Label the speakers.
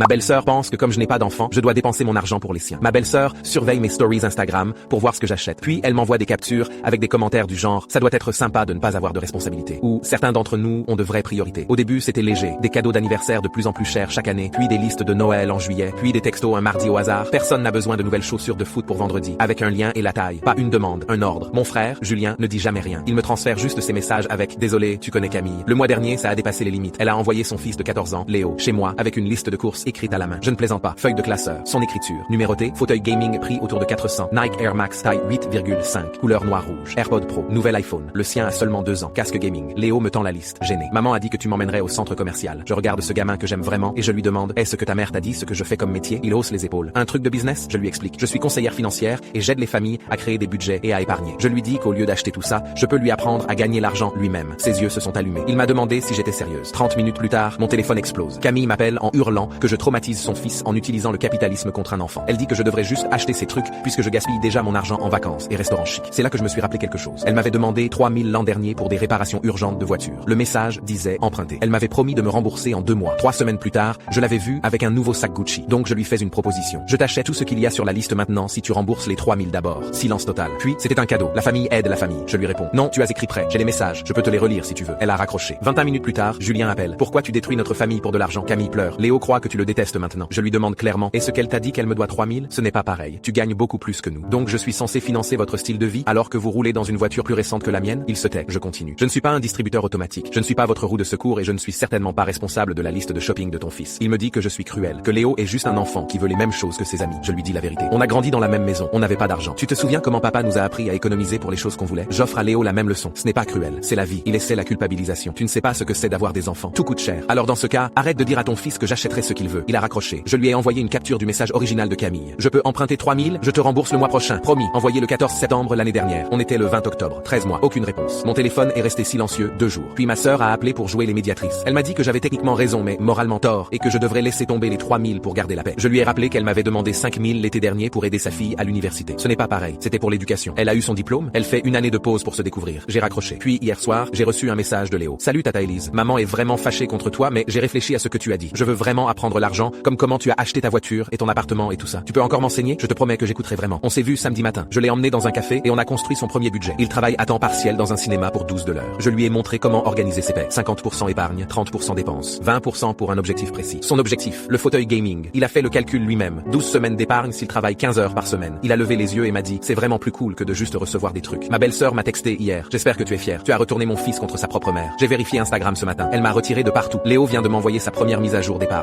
Speaker 1: Ma belle-sœur pense que comme je n'ai pas d'enfant, je dois dépenser mon argent pour les siens. Ma belle-sœur surveille mes stories Instagram pour voir ce que j'achète. Puis elle m'envoie des captures avec des commentaires du genre « ça doit être sympa de ne pas avoir de responsabilité » ou « certains d'entre nous ont de vraies priorités ». Au début, c'était léger, des cadeaux d'anniversaire de plus en plus chers chaque année, puis des listes de Noël en juillet, puis des textos un mardi au hasard. Personne n'a besoin de nouvelles chaussures de foot pour vendredi, avec un lien et la taille. Pas une demande, un ordre. Mon frère, Julien, ne dit jamais rien. Il me transfère juste ses messages avec « désolé, tu connais Camille ». Le mois dernier, ça a dépassé les limites. Elle a envoyé son fils de 14 ans, Léo, chez moi, avec une liste de courses écrite à la main. Je ne plaisante pas. Feuille de classeur, son écriture, numéroté, fauteuil gaming prix autour de 400, Nike Air Max taille 8,5, couleur noir-rouge, AirPod Pro, nouvel iPhone, le sien a seulement 2 ans, casque gaming. Léo me tend la liste, gêné. Maman a dit que tu m'emmènerais au centre commercial. Je regarde ce gamin que j'aime vraiment et je lui demande, est-ce que ta mère t'a dit ce que je fais comme métier? Il hausse les épaules. Un truc de business? Je lui explique. Je suis conseillère financière et j'aide les familles à créer des budgets et à épargner. Je lui dis qu'au lieu d'acheter tout ça, je peux lui apprendre à gagner l'argent lui-même. Ses yeux se sont allumés. Il m'a demandé si j'étais sérieuse. 30 minutes plus tard, mon téléphone explose. Camille m'appelle en hurlant que je traumatise son fils en utilisant le capitalisme contre un enfant. Elle dit que je devrais juste acheter ces trucs puisque je gaspille déjà mon argent en vacances et restaurants chics. C'est là que je me suis rappelé quelque chose. Elle m'avait demandé 3000 l'an dernier pour des réparations urgentes de voiture. Le message disait emprunter. Elle m'avait promis de me rembourser en 2 mois. 3 semaines plus tard, je l'avais vue avec un nouveau sac Gucci. Donc je lui fais une proposition. Je t'achète tout ce qu'il y a sur la liste maintenant si tu rembourses les 3000 d'abord. Silence total. Puis c'était un cadeau. La famille aide la famille. Je lui réponds. Non, tu as écrit prêt. J'ai les messages. Je peux te les relire si tu veux. Elle a raccroché. 21 minutes plus tard, Julien appelle. Pourquoi tu détruis notre famille pour de l'argent? Camille pleure. Léo croit que tu le détestes maintenant. Je lui demande clairement. Est-ce qu'elle t'a dit qu'elle me doit 3000? Ce n'est pas pareil. Tu gagnes beaucoup plus que nous. Donc je suis censé financer votre style de vie alors que vous roulez dans une voiture plus récente que la mienne? Il se tait. Je continue. Je ne suis pas un distributeur automatique. Je ne suis pas votre roue de secours et je ne suis certainement pas responsable de la liste de shopping de ton fils. Il me dit que je suis cruel, que Léo est juste un enfant qui veut les mêmes choses que ses amis. Je lui dis la vérité. On a grandi dans la même maison. On n'avait pas d'argent. Tu te souviens comment papa nous a appris à économiser pour les choses qu'on voulait? J'offre à Léo la même leçon. Ce n'est pas cruel. C'est la vie. Il essaie la culpabilisation. Tu ne sais pas ce que c'est d'avoir des enfants. Tout coûte cher. Alors dans ce cas, arrête de dire à ton fils que j'achèterai ce qu'il veut. Il a raccroché. Je lui ai envoyé une capture du message original de Camille. Je peux emprunter 3000, je te rembourse le mois prochain. Promis. Envoyé le 14 septembre l'année dernière. On était le 20 octobre. 13 mois. Aucune réponse. Mon téléphone est resté silencieux 2 jours. Puis ma sœur a appelé pour jouer les médiatrices. Elle m'a dit que j'avais techniquement raison mais moralement tort et que je devrais laisser tomber les 3000 pour garder la paix. Je lui ai rappelé qu'elle m'avait demandé 5000 l'été dernier pour aider sa fille à l'université. Ce n'est pas pareil. C'était pour l'éducation. Elle a eu son diplôme. Elle fait une année de pause pour se découvrir. J'ai raccroché. Puis hier soir, j'ai reçu un message de Léo. Salut tata Elise. Maman est vraiment fâchée contre toi mais j'ai réfléchi à ce que tu as dit. Je veux vraiment apprendre l'argent comme comment tu as acheté ta voiture et ton appartement et tout ça. Tu peux encore m'enseigner? Je te promets que j'écouterai vraiment. On s'est vu samedi matin. Je l'ai emmené dans un café et on a construit son premier budget. Il travaille à temps partiel dans un cinéma pour 12 $. Je lui ai montré comment organiser ses paies. 50% épargne, 30% dépenses, 20% pour un objectif précis. Son objectif, le fauteuil gaming. Il a fait le calcul lui-même. 12 semaines d'épargne s'il travaille 15 heures par semaine. Il a levé les yeux et m'a dit, c'est vraiment plus cool que de juste recevoir des trucs. Ma belle-sœur m'a texté hier. J'espère que tu es fier. Tu as retourné mon fils contre sa propre mère. J'ai vérifié Instagram ce matin. Elle m'a retiré de partout. Léo vient de m'envoyer sa première mise à jour d'épargne.